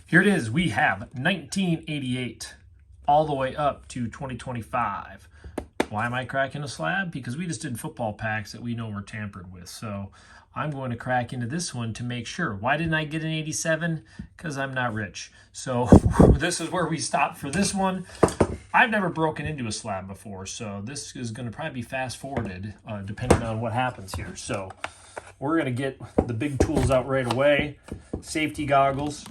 Here it is. We have 1988 all the way up to 2025. Why am I cracking a slab? Because we just did football packs that we know were tampered with. So I'm going to crack into this one to make sure. Why didn't I get an 87? Because I'm not rich. So this is where we stop for this one. I've never broken into a slab before, so this is going to probably be fast forwarded depending on what happens here. So we're going to get the big tools out right away. Safety goggles.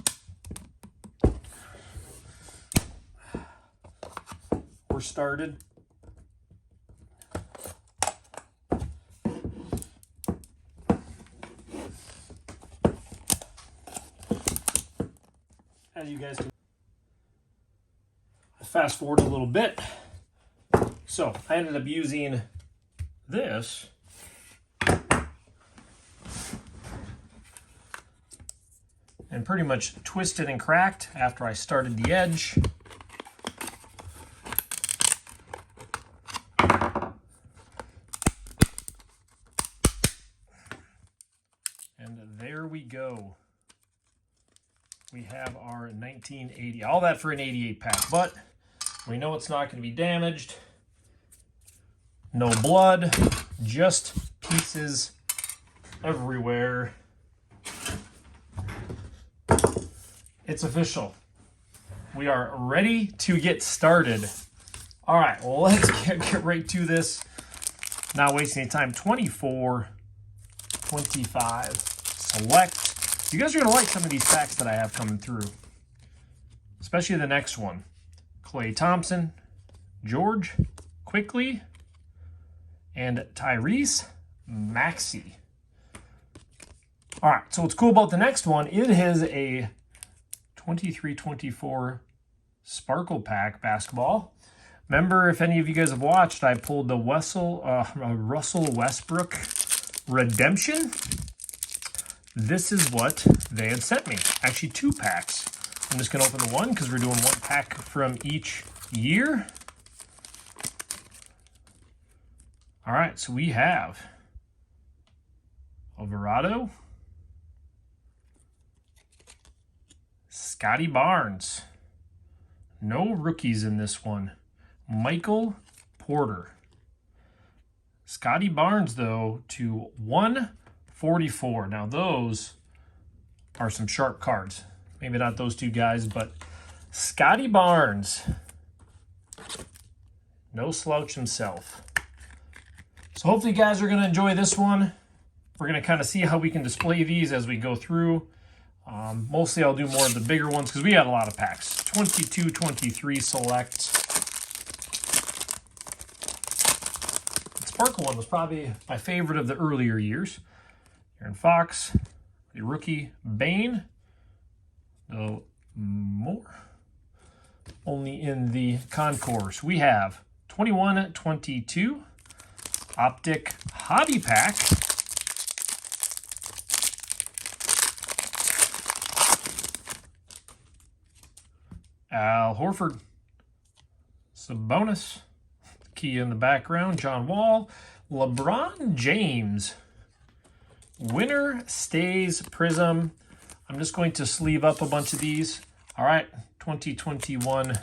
We're started. As you guys can fast forward a little bit. So I ended up using this and pretty much twisted and cracked after I started the edge. And there we go. We have our 1980, all that for an 88 pack, but we know it's not going to be damaged. No blood, just pieces everywhere. It's official. We are ready to get started. All right, well, let's get right to this. Not wasting any time. 24, 25, select. You guys are going to like some of these packs that I have coming through, especially the next one. Klay Thompson, George, Quickly, and Tyrese Maxey. All right, so what's cool about the next one, it is a 23-24 Sparkle Pack basketball. Remember, if any of you guys have watched, I pulled the Russell Westbrook Redemption. This is what they had sent me. Actually, 2 packs. I'm just going to open the one because we're doing 1 pack from each year. All right, so we have Alvarado, Scotty Barnes. No rookies in this one. Michael Porter. Scotty Barnes, though, to 144. Now, those are some sharp cards. Maybe not those 2 guys, but Scotty Barnes. No slouch himself. So hopefully you guys are going to enjoy this one. We're going to kind of see how we can display these as we go through. Mostly I'll do more of the bigger ones because we had a lot of packs. 22, 23 select. The Sparkle one was probably my favorite of the earlier years. Aaron Fox, the rookie Bane. No more. Only in the concourse. We have 21-22 Optic Hobby Pack. Al Horford. Sabonis. Key in the background. John Wall. LeBron James. Winner stays Prism. I'm just going to sleeve up a bunch of these. All right, 2021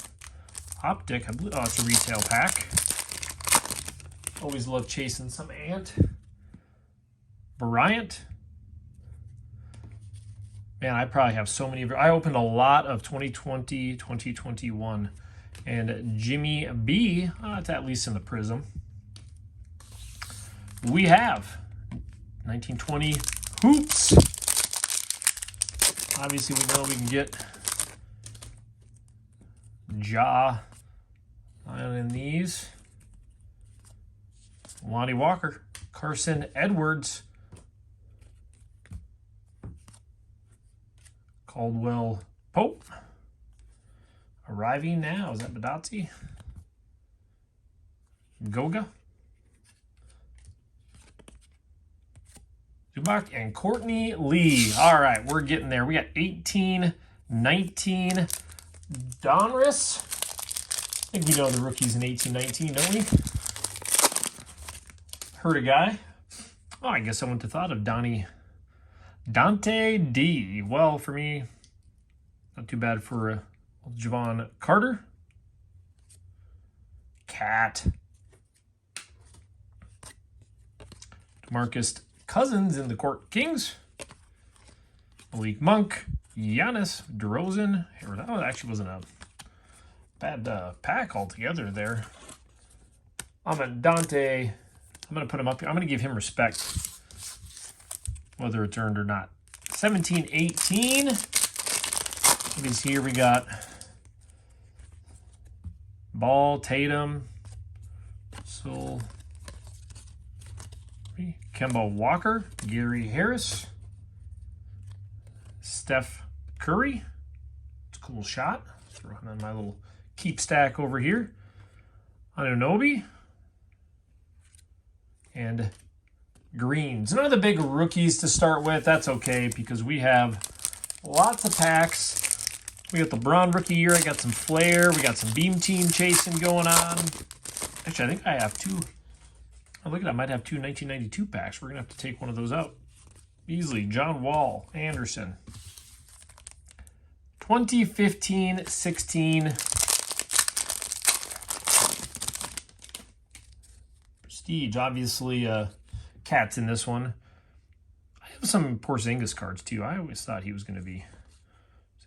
Optic. Oh, it's a retail pack. Always love chasing some Ant. Bryant. Man, I probably have so many. I opened a lot of 2020, 2021. And Jimmy B, it's at least in the Prism. We have 1920 Hoops. Obviously, we know we can get Ja in these. Lonnie Walker, Carson Edwards, Caldwell Pope. Arriving now. Is that Badazzi? Goga. Zubac and Courtney Lee. All right, we're getting there. We got 18, 19. Donruss. I think we know the rookies in 18, 19, don't we? Heard a guy. Oh, I guess I wouldn't have thought of Dante D. Well, for me, Not too bad for Javon Carter. Cat. DeMarcus Cousins in the Court Kings. Malik Monk. Giannis. DeRozan. That actually wasn't a bad pack altogether there. Dante. I'm going to put him up here. I'm going to give him respect, whether it's earned or not. 17-18. These here we got Ball, Tatum, Soul, Kemba Walker, Gary Harris, Steph Curry. It's a cool shot. Throw him on my little keep stack over here. Anunoby. And Greens. None of the big rookies to start with. That's okay because we have lots of packs. We got the LeBron rookie year. I got some Flair. We got some Beam Team chasing going on. Actually, I think I have two. Oh, look at that. I might have two 1992 packs. We're going to have to take one of those out. Easily. John Wall. Anderson. 2015-16. Prestige. Obviously, Cat's in this one. I have some Porzingis cards, too. I always thought he was going to be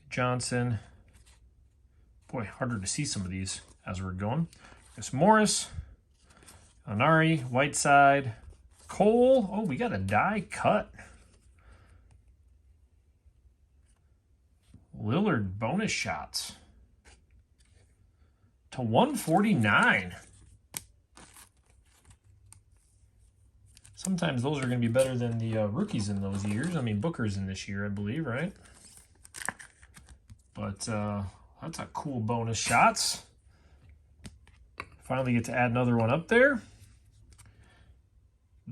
Johnson. Boy, harder to see some of these as we're going. There's Morris. Anari. Whiteside. Cole. Oh, we got a die cut. Lillard bonus shots. To 149. Sometimes those are going to be better than the rookies in those years. I mean, Booker's in this year, I believe, right? But that's a cool bonus shots. Finally get to add another one up there.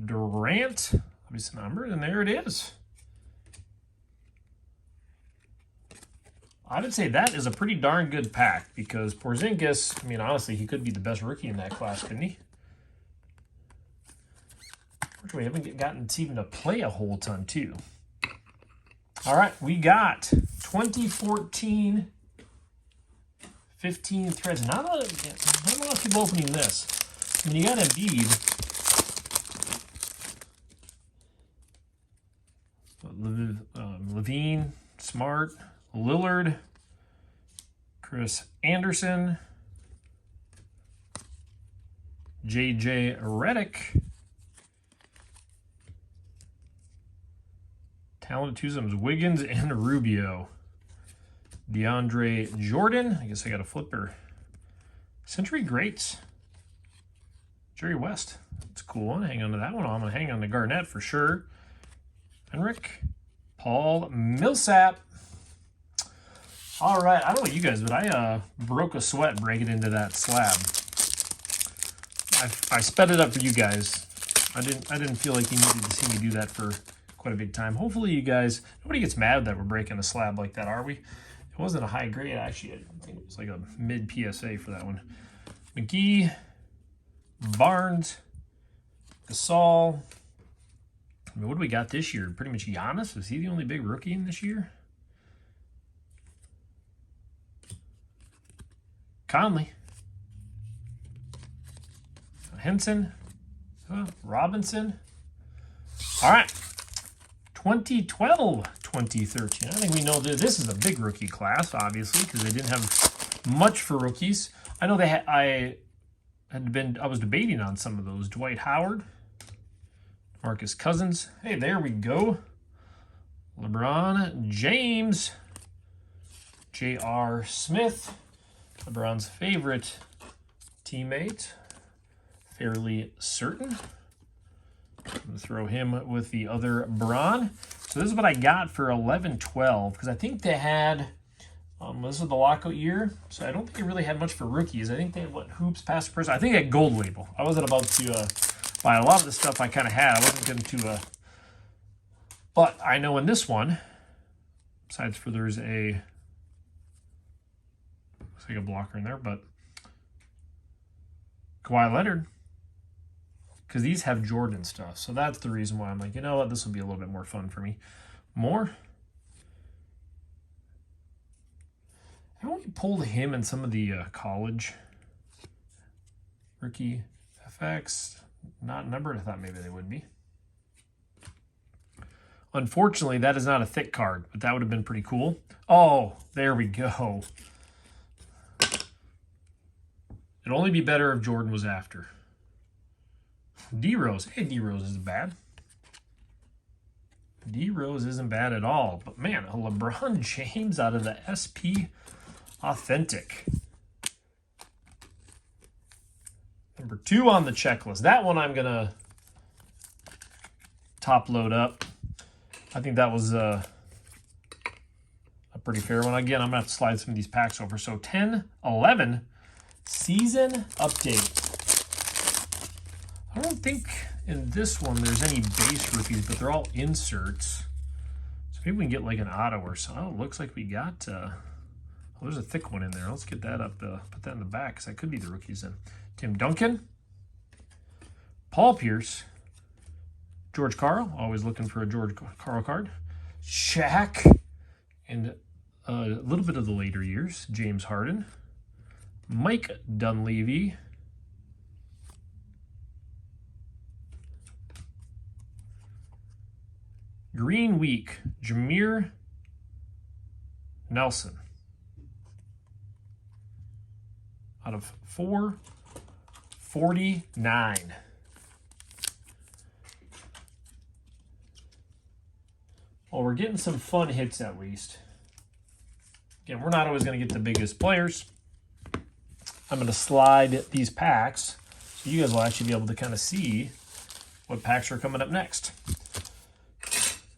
Durant, obviously numbered, and there it is. I would say that is a pretty darn good pack because Porzingis, I mean, honestly, he could be the best rookie in that class, couldn't he? We haven't gotten to even to play a whole ton, too. All right, we got 2014 15 threads. Not a lot of people opening this. I mean, you got Embiid. Levine, Smart, Lillard, Chris Anderson, J.J. Redick, talented twosums, Wiggins and Rubio. DeAndre Jordan. I guess I got a flipper. Century Greats. Jerry West. That's a cool one. Hang on to that one. I'm going to hang on to Garnett for sure. Henrik. Paul Millsap. All right. I don't know about you guys, but I broke a sweat breaking into that slab. I sped it up for you guys. I didn't feel like you needed to see me do that for quite a big time. Hopefully you guys, nobody gets mad that we're breaking a slab like that, are we? It wasn't a high grade, actually. I think it was like a mid PSA for that one. McGee, Barnes, Gasol. I mean, what do we got this year? Pretty much Giannis. Is he the only big rookie in this year? Conley. Henson. Robinson. All right. 2012, 2013. I think we know that this is a big rookie class, obviously, because they didn't have much for rookies. I know they had. I was debating on some of those. Dwight Howard, Marcus Cousins. Hey, there we go. LeBron James, J.R. Smith, LeBron's favorite teammate, fairly certain. I'm going to throw him with the other Bron. So this is what I got for 11-12, because I think they had, this is the lockout year, so I don't think they really had much for rookies. I think they had, Hoops, Past Person. I think they had Gold Label. I wasn't about to buy a lot of the stuff I kind of had. I wasn't going to, but I know in this one, besides for there's a, looks like a blocker in there, but Kawhi Leonard. Because these have Jordan stuff. So that's the reason why I'm like, you know what, this will be a little bit more fun for me. More. we pulled him in some of the college rookie FX. Not numbered. I thought maybe they would be. Unfortunately, that is not a thick card, but that would have been pretty cool. Oh, there we go. It'd only be better if Jordan was after. D-Rose. Hey, D-Rose isn't bad. D-Rose isn't bad at all. But, man, a LeBron James out of the SP Authentic. Number 2 on the checklist. That one I'm going to top load up. I think that was a pretty fair one. Again, I'm going to have to slide some of these packs over. So 10, 11, season update. I don't think in this one there's any base rookies, but they're all inserts. So maybe we can get like an auto or something. Oh, it looks like we got, oh, there's a thick one in there. Let's get that up, put that in the back because that could be the rookies then. Tim Duncan, Paul Pierce, George Karl, always looking for a George Karl card. Shaq, and a little bit of the later years, James Harden. Mike Dunleavy. Green Week, Jameer Nelson. Out of 449. Well, we're getting some fun hits at least. Again, we're not always going to get the biggest players. I'm going to slide these packs so you guys will actually be able to kind of see what packs are coming up next.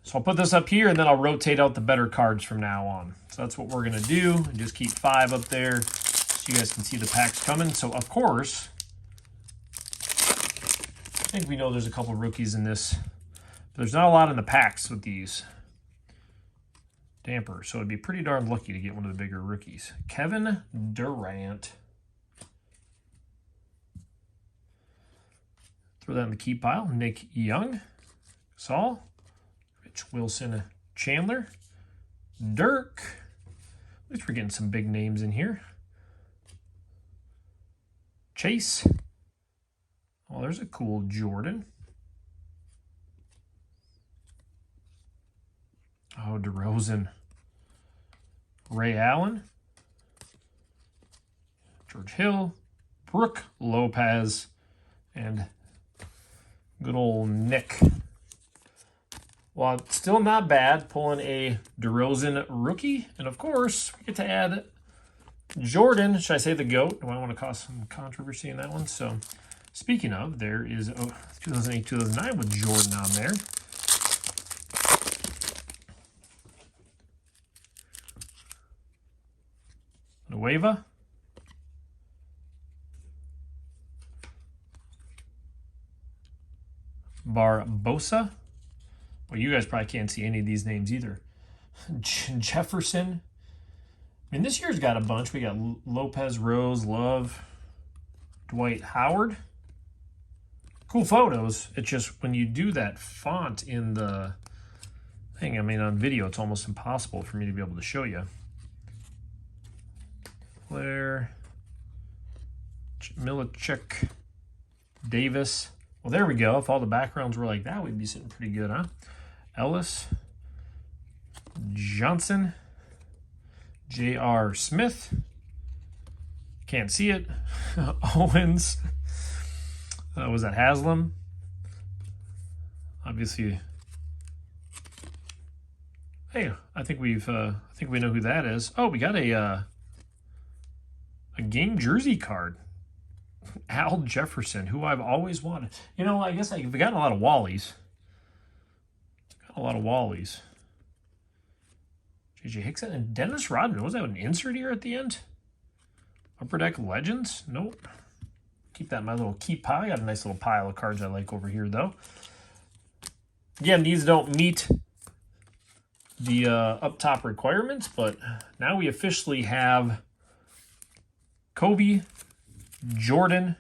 So I'll put this up here and then I'll rotate out the better cards from now on. So that's what we're going to do. And just keep 5 up there so you guys can see the packs coming. So, of course, I think we know there's a couple rookies in this. But there's not a lot in the packs with these dampers. So it'd be pretty darn lucky to get one of the bigger rookies. Kevin Durant. Throw that in the keep pile. Nick Young. Saul. Rich Wilson Chandler. Dirk. At least we're getting some big names in here. Chase. Oh, there's a cool Jordan. Oh, DeRozan. Ray Allen. George Hill. Brooke Lopez. And good old Nick. Well, it's still not bad pulling a DeRozan rookie. And, of course, we get to add Jordan. Should I say the GOAT? Do I want to cause some controversy in that one? So, speaking of, there is 2008-2009 with Jordan on there. Nueva. Barbosa. Well, you guys probably can't see any of these names either. Jefferson. I mean, this year's got a bunch. We got Lopez, Rose, Love, Dwight Howard. Cool photos. It's just when you do that font in the thing, I mean, on video, it's almost impossible for me to be able to show you. Flair, Milicic, Davis. Well, there we go. If all the backgrounds were like that, we'd be sitting pretty good, huh? Ellis, Johnson, J.R. Smith. Can't see it. Owens. Was that Haslam? Obviously. Hey, I think we know who that is. Oh, we got a game jersey card. Al Jefferson, who I've always wanted. You know, I guess we've gotten a lot of Wallies. J.J. Hickson and Dennis Rodman. Was that an insert here at the end? Upper Deck Legends? Nope. Keep that in my little keep pile. I got a nice little pile of cards I like over here, though. Again, these don't meet the up top requirements, but now we officially have Kobe, Jordan,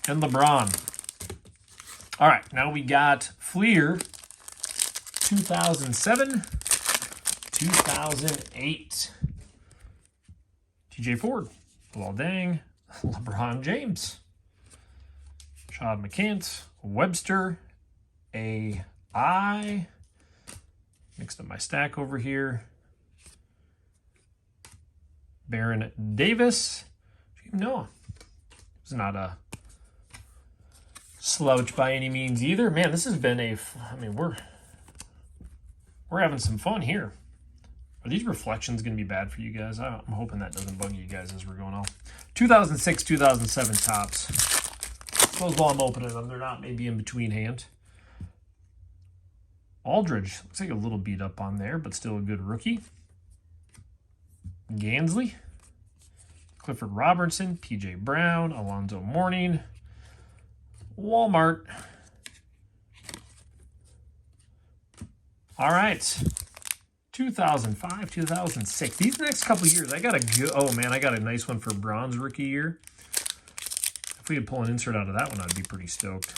and LeBron. All right, now we got Flair 2007, 2008. TJ Ford, well dang, LeBron James, Shad McCants, Webster, AI, mixed up my stack over here, Baron Davis, no, it's not a slouch by any means either. Man, this has been I mean, we're having some fun here. Are these reflections going to be bad for you guys? I'm hoping that doesn't bug you guys as we're going on. 2006, 2007 tops. Those while I'm opening them, they're not maybe in between hand. Aldridge, looks like a little beat up on there, but still a good rookie. Gansley, Clifford Robertson, PJ Brown, Alonzo Mourning, Walmart. All right. 2005, 2006. These next couple years, I got a nice one for bronze rookie year. If we could pull an insert out of that one, I'd be pretty stoked.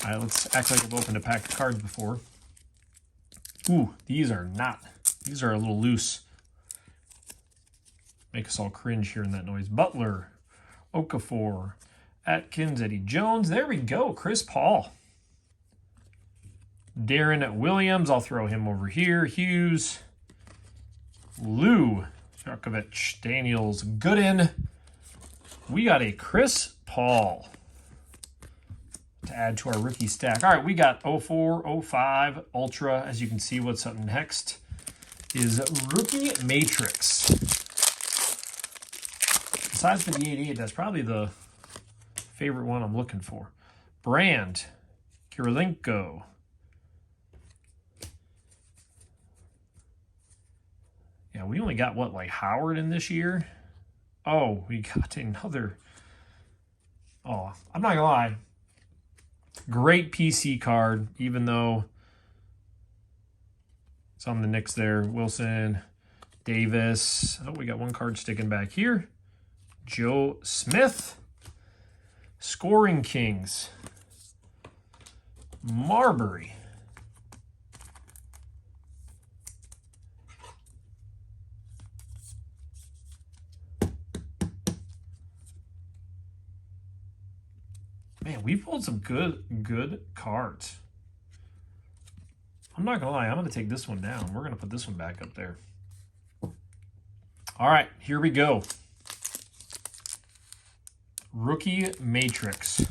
All right, let's act like we've opened a pack of cards before. Ooh, these are a little loose. Make us all cringe hearing that noise. Butler, Okafor, Atkins, Eddie Jones. There we go, Chris Paul. Darren Williams, I'll throw him over here. Hughes, Lou, Djokovic, Daniels, Gooden. We got a Chris Paul to add to our rookie stack. All right, we got 04, 05, Ultra. As you can see, what's up next is Rookie Matrix. Besides the 88, that's probably the favorite one I'm looking for. Bryant, Kirilenko. Yeah, we only got, what, like Howard in this year? Oh, we got another. Oh, I'm not going to lie. Great PC card, even though it's on the Knicks there. Wilson, Davis. Oh, we got one card sticking back here. Joe Smith. Scoring Kings. Marbury. Man, we pulled some good cards. I'm not going to lie. I'm going to take this one down. We're going to put this one back up there. All right, here we go. Rookie Matrix.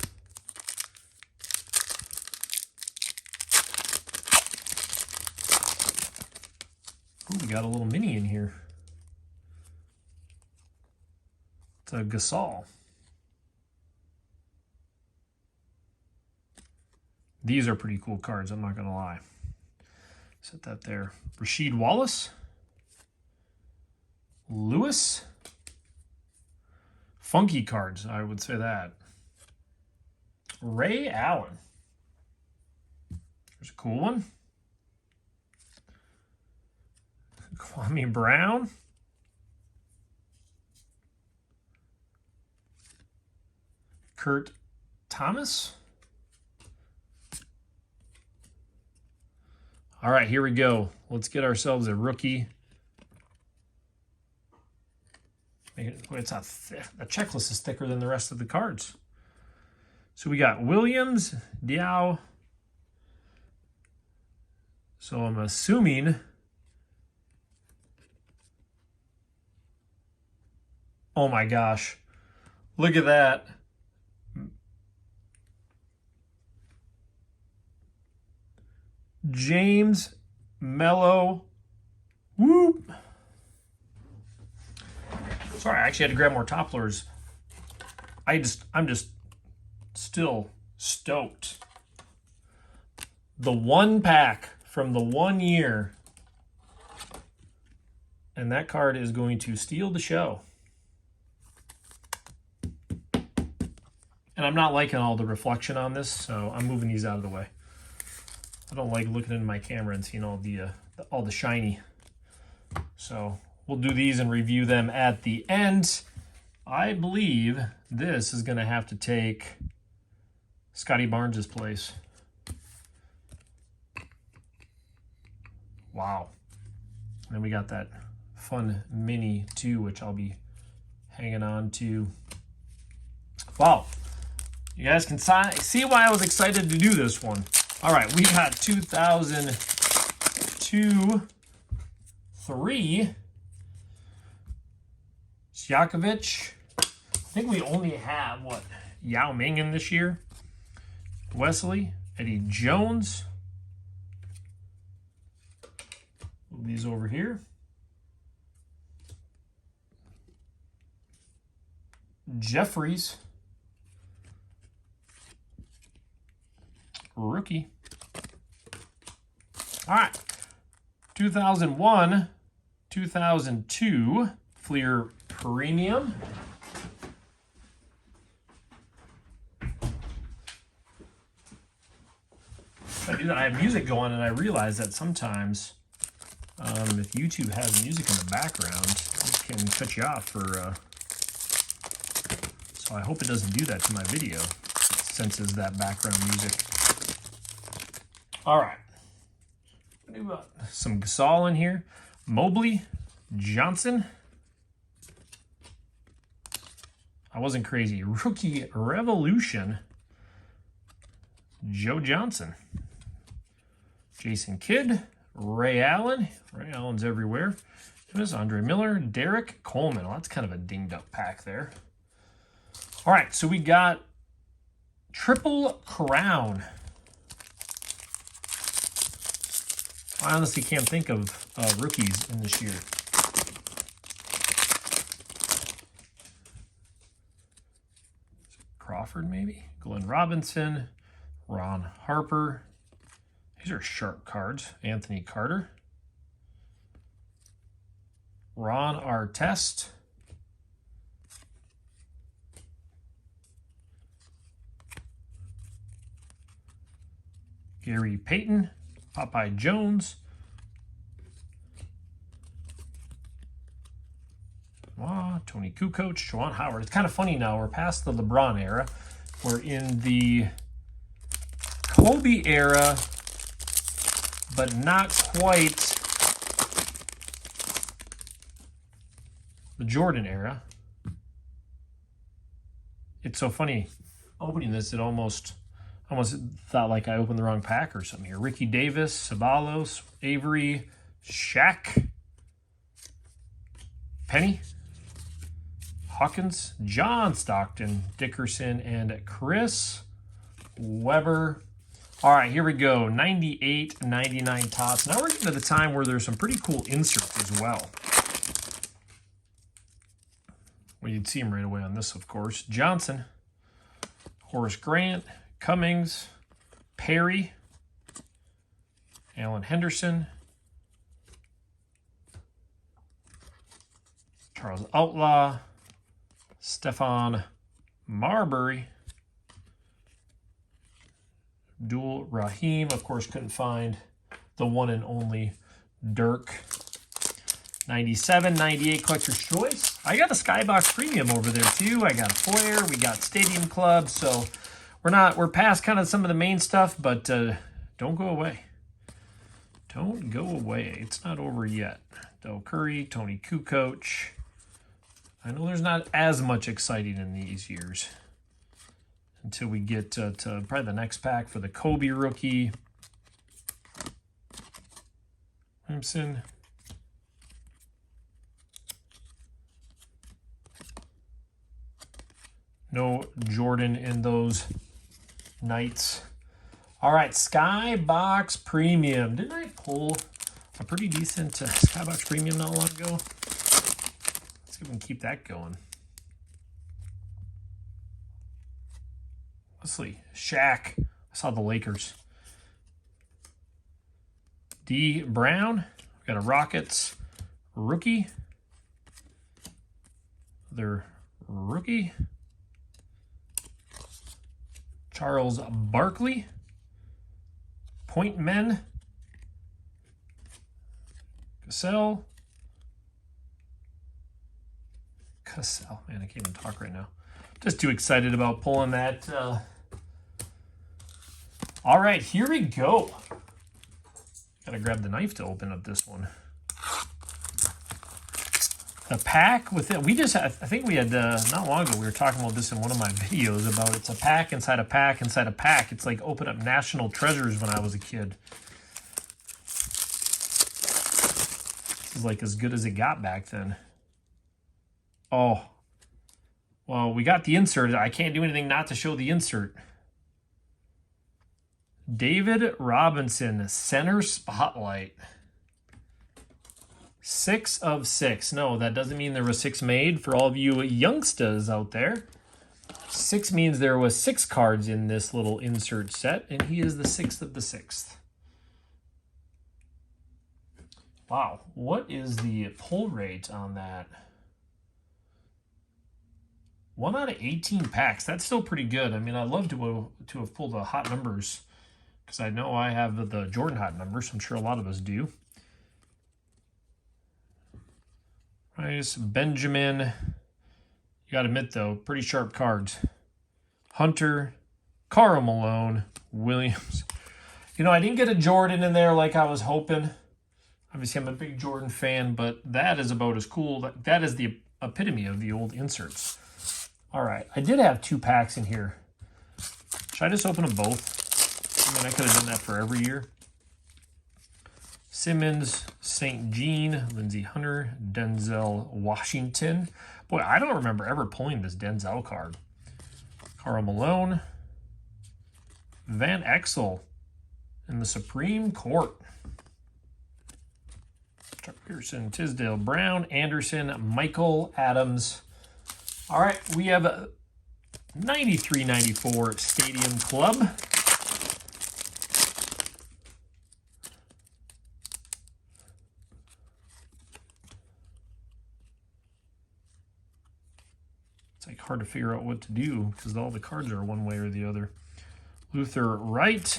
Ooh, we got a little mini in here. It's a Gasol. These are pretty cool cards, I'm not going to lie. Set that there. Rasheed Wallace. Lewis. Funky cards, I would say that. Ray Allen. There's a cool one. Kwame Brown. Kurt Thomas. All right, here we go. Let's get ourselves a rookie. It's not thick. The checklist is thicker than the rest of the cards. So we got Williams, Diaw. So I'm assuming. Oh my gosh. Look at that. James Mello. Whoop. Sorry, I actually had to grab more Topplers. I'm just still stoked. The one pack from the 1 year. And that card is going to steal the show. And I'm not liking all the reflection on this, so I'm moving these out of the way. I don't like looking into my camera and seeing all the shiny. So we'll do these and review them at the end. I believe this is going to have to take Scotty Barnes' place. Wow. And then we got that fun mini too, which I'll be hanging on to. Wow. You guys can see why I was excited to do this one. All right, we got 2002, 3. Sjakovic. I think we only have, what, Yao Ming in this year. Wesley, Eddie Jones. Move these over here. Jeffries. Rookie. All right. 2001, 2002, Flair Premium. I do that. I have music going, and I realize that sometimes if YouTube has music in the background, it can cut you off for... So I hope it doesn't do that to my video. It senses that background music. All right. We've got some Gasol in here. Mobley, Johnson. I wasn't crazy. Rookie Revolution. Joe Johnson. Jason Kidd. Ray Allen. Ray Allen's everywhere. There's Andre Miller. Derek Coleman. Well, that's kind of a dinged up pack there. All right, so we got Triple Crown. I honestly can't think of rookies in this year. Crawford, maybe? Glenn Robinson, Ron Harper. These are sharp cards. Anthony Carter. Ron Artest. Gary Payton, Popeye Jones, Tony Kukoc, Juwan Howard. It's kind of funny now. We're past the LeBron era. We're in the Kobe era, but not quite the Jordan era. It's so funny. Opening this, it almost thought like I opened the wrong pack or something here. Ricky Davis, Sabalos, Avery, Shaq, Penny, Hawkins, John Stockton, Dickerson, and Chris Webber. All right, here we go. 98, 99 tops. Now we're getting to the time where there's some pretty cool inserts as well. Well, you'd see them right away on this, of course. Johnson, Horace Grant, Cummings, Perry, Alan Henderson, Charles Outlaw, Stephon Marbury, Abdul Rahim. Of course, couldn't find the one and only Dirk. 97, 98 Collector's Choice. I got a Skybox Premium over there too. I got a Flair. We got Stadium Club. So we're past kind of some of the main stuff, but don't go away. Don't go away. It's not over yet. Del Curry, Tony Kukoc. I know there's not as much exciting in these years until we get to probably the next pack for the Kobe rookie. Williamson. No Jordan in those Knights. All right, Skybox Premium. Didn't I pull a pretty decent Skybox Premium not long ago? Let's see if we can keep that going. Wesley, Shaq. I saw the Lakers. D. Brown. We've got a Rockets rookie. Their rookie. Charles Barkley. Point Men. Cassell. Man, I can't even talk right now. Just too excited about pulling that. All right, here we go. Gotta grab the knife to open up this one. The pack with it, we just had, I think we had, not long ago, we were talking about this in one of my videos about it's a pack inside a pack inside a pack. It's like open up national treasures when I was a kid. This is like as good as it got back then. Oh, well, we got the insert. I can't do anything not to show the insert. David Robinson, center spotlight. 6 of 6. No, that doesn't mean there were 6 made. For all of you youngsters out there, 6 means there was 6 cards in this little insert set, and he is the 6th of the 6th. Wow, what is the pull rate on that? 1 out of 18 packs. That's still pretty good. I mean, I'd love to have pulled the hot numbers because I know I have the Jordan hot numbers. I'm sure a lot of us do. Nice. Benjamin. You got to admit, though, pretty sharp cards. Hunter, Karl Malone, Williams. You know, I didn't get a Jordan in there like I was hoping. Obviously, I'm a big Jordan fan, but that is about as cool. That is the epitome of the old inserts. All right. I did have 2 packs in here. Should I just open them both? I mean, I could have done that for every year. Simmons, St. Jean, Lindsey Hunter, Denzel Washington. Boy, I don't remember ever pulling this Denzel card. Karl Malone, Van Exel in the Supreme Court. Chuck Pearson, Tisdale Brown, Anderson, Michael Adams. All right, we have a 93-94 Stadium Club. It's like hard to figure out what to do because all the cards are one way or the other. Luther Wright.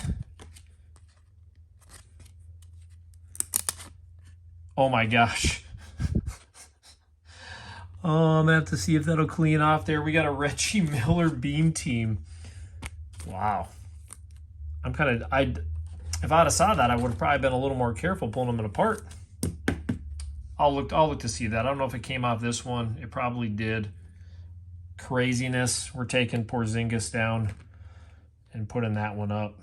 Oh my gosh. Oh, I'm gonna have to see if that'll clean off there. We got a Reggie Miller beam team. Wow. I'm kind of, if I'd have saw that, I would have probably been a little more careful pulling them apart. I'll look to see that. I don't know if it came off this one. It probably did. Craziness. We're taking Porzingis down and putting that one up.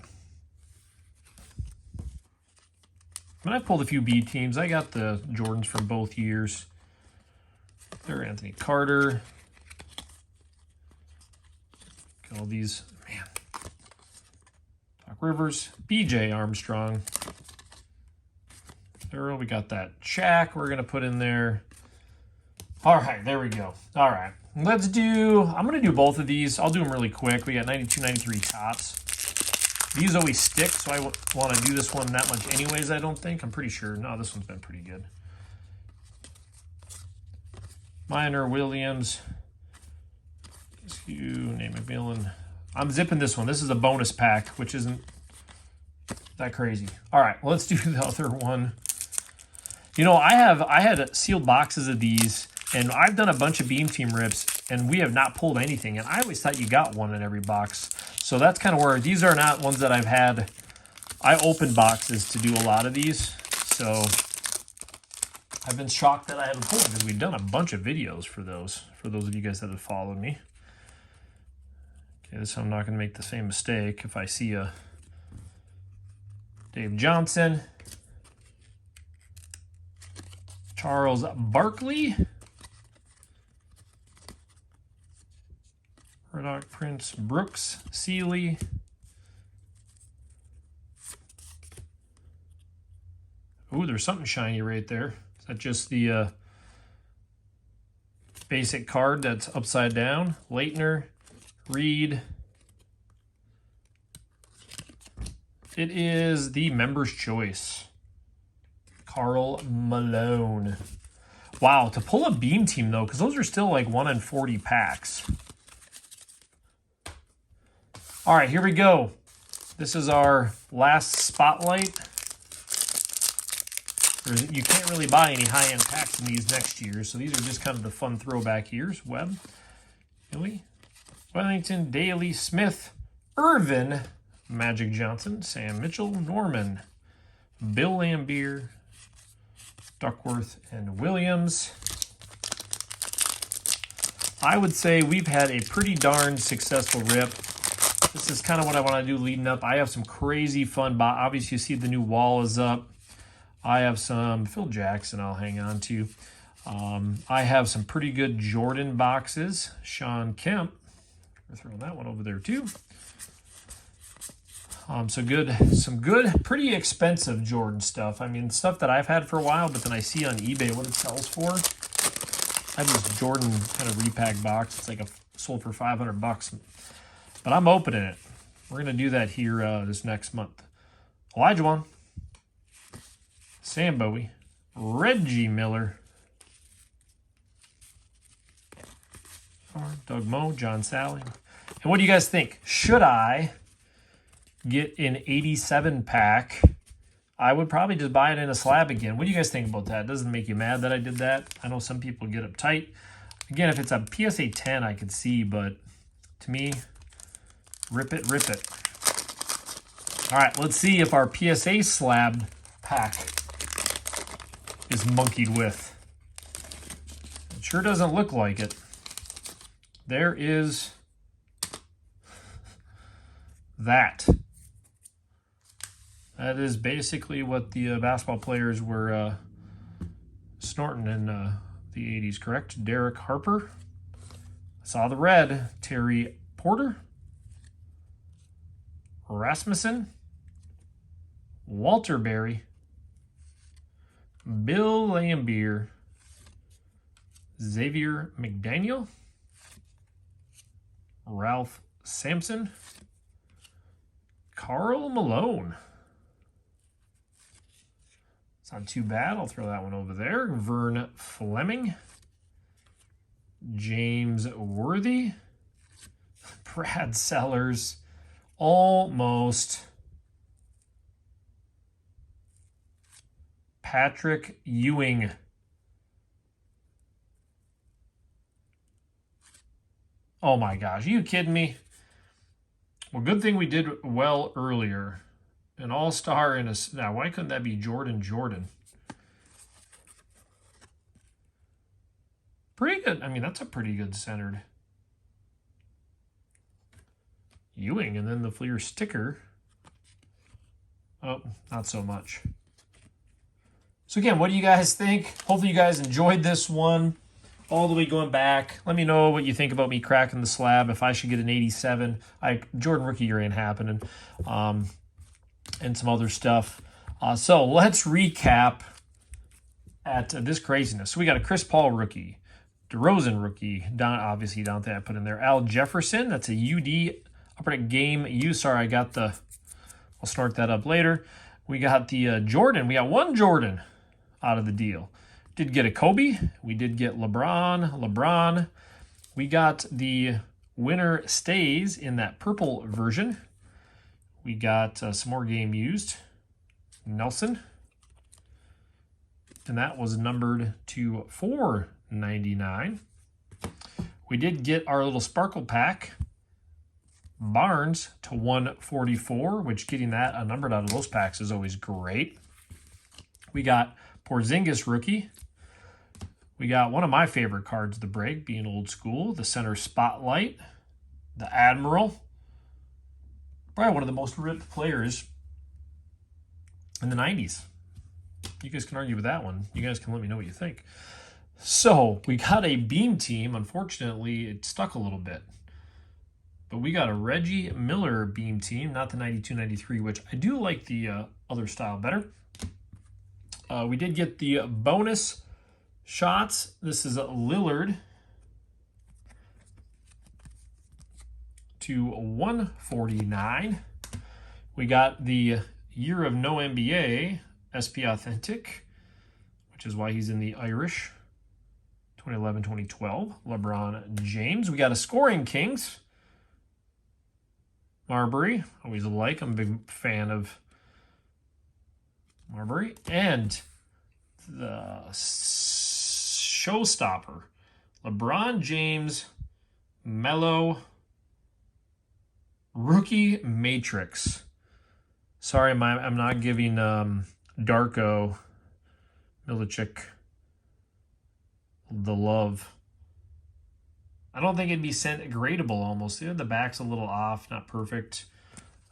When I pulled a few B teams, I got the Jordans from both years. There, Anthony Carter. Got all these, man. Doc Rivers, BJ Armstrong. There, we got that Shaq we're gonna put in there. All right, there we go. All right, let's do, I'm gonna do both of these. I'll do them really quick. We got 92, 93 tops. These always stick, so I want to do this one that much anyways, I don't think. I'm pretty sure. No, this one's been pretty good. Minor, Williams. Nate McMillan. I'm zipping this one. This is a bonus pack, which isn't that crazy. All right, well, let's do the other one. You know, I had sealed boxes of these, and I've done a bunch of Beam Team rips, and we have not pulled anything. And I always thought you got one in every box. So that's kind of where these are not ones that I've had. I opened boxes to do a lot of these. So I've been shocked that I haven't pulled because we've done a bunch of videos for those of you guys that have followed me. Okay, so I'm not going to make the same mistake if I see a Dave Johnson, Charles Barkley, Murdoch, Prince, Brooks, Seeley, ooh, there's something shiny right there. Is that just the basic card that's upside down? Leitner, Reed. It is the Member's Choice. Karl Malone. Wow, to pull a Beam Team, though, because those are still like 1 in 40 packs. All right, here we go. This is our last spotlight. You can't really buy any high-end packs in these next year, so these are just kind of the fun throwback years. Webb, Hilly, Wellington, Daly, Smith, Irvin, Magic Johnson, Sam Mitchell, Norman, Bill Lambier, Duckworth, and Williams. I would say we've had a pretty darn successful rip. This is kind of what I want to do leading up. I have some crazy fun. Obviously, you see the new wall is up. I have some Phil Jackson I'll hang on to. I have some pretty good Jordan boxes. Sean Kemp. We're throwing that one over there too. Some good, pretty expensive Jordan stuff. I mean, stuff that I've had for a while, but then I see on eBay what it sells for. I have this Jordan kind of repack box. It's like sold for $500, but I'm opening it. We're gonna do that here this next month. Elijah Wan, Sam Bowie, Reggie Miller, Doug Moe, John Sally. And what do you guys think? Should I get an 87 pack? I would probably just buy it in a slab again. What do you guys think about that? Doesn't make you mad that I did that? I know some people get uptight. Again, if it's a PSA 10, I could see, but to me, rip it, rip it. All right, let's see if our PSA slab pack is monkeyed with. It sure doesn't look like it. There is that. That is basically what the basketball players were snorting in the 80s, correct? Derek Harper. I saw the red. Terry Porter. Rasmussen. Walter Berry. Bill Laimbeer. Xavier McDaniel. Ralph Sampson. Karl Malone. It's not too bad. I'll throw that one over there. Vern Fleming. James Worthy. Brad Sellers. Almost. Patrick Ewing. Oh my gosh, are you kidding me? Well, good thing we did well earlier. An all-star in a... Now, why couldn't that be Jordan? Pretty good. I mean, that's a pretty good centered Ewing. And then the Flair sticker. Oh, not so much. So again, what do you guys think? Hopefully you guys enjoyed this one. All the way going back. Let me know what you think about me cracking the slab. If I should get an 87. Jordan rookie year ain't happening. And some other stuff. So let's recap at this craziness. So we got a Chris Paul rookie. DeRozan rookie. Obviously Dante I put in there. Al Jefferson. That's a UD upper deck game U. Sorry, I got the... I'll start that up later. We got the Jordan. We got one Jordan out of the deal. Did get a Kobe. We did get LeBron. We got the winner stays in that purple version. We got some more game used. Nelson. And that was numbered to 499. We did get our little sparkle pack. Barnes to 144, which getting that numbered out of those packs is always great. We got Porzingis rookie. We got one of my favorite cards to break, being old school, the center spotlight, the Admiral. Probably one of the most ripped players in the 90s. You guys can argue with that one. You guys can let me know what you think. So we got a beam team. Unfortunately, it stuck a little bit. But we got a Reggie Miller beam team, not the 92-93, which I do like the other style better. We did get the bonus shots. This is Lillard to 149. We got the Year of No NBA SP Authentic, which is why he's in the Irish. 2011-2012. LeBron James. We got a Scoring Kings. Marbury. Always like. I'm a big fan of Marbury. And the showstopper. LeBron James. Melo. Rookie Matrix. Sorry, I'm not giving Darko Milicic the love I don't think it'd be sent gradable almost. Yeah, the back's a little off, not perfect.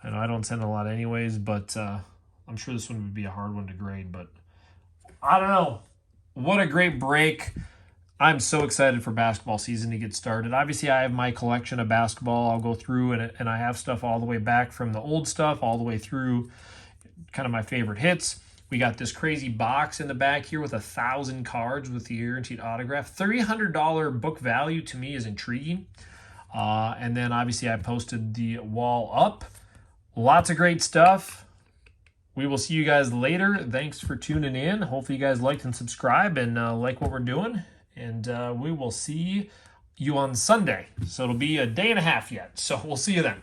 I know I don't send a lot anyways, but I'm sure this one would be a hard one to grade. But I don't know. What a great break. I'm so excited for basketball season to get started. Obviously, I have my collection of basketball. I'll go through, and I have stuff all the way back from the old stuff all the way through kind of my favorite hits. We got this crazy box in the back here with 1,000 cards with the guaranteed autograph. $300 book value to me is intriguing. And then obviously I posted the wall up. Lots of great stuff. We will see you guys later. Thanks for tuning in. Hopefully you guys liked and subscribe and like what we're doing. And we will see you on Sunday. So it'll be a day and a half yet. So we'll see you then.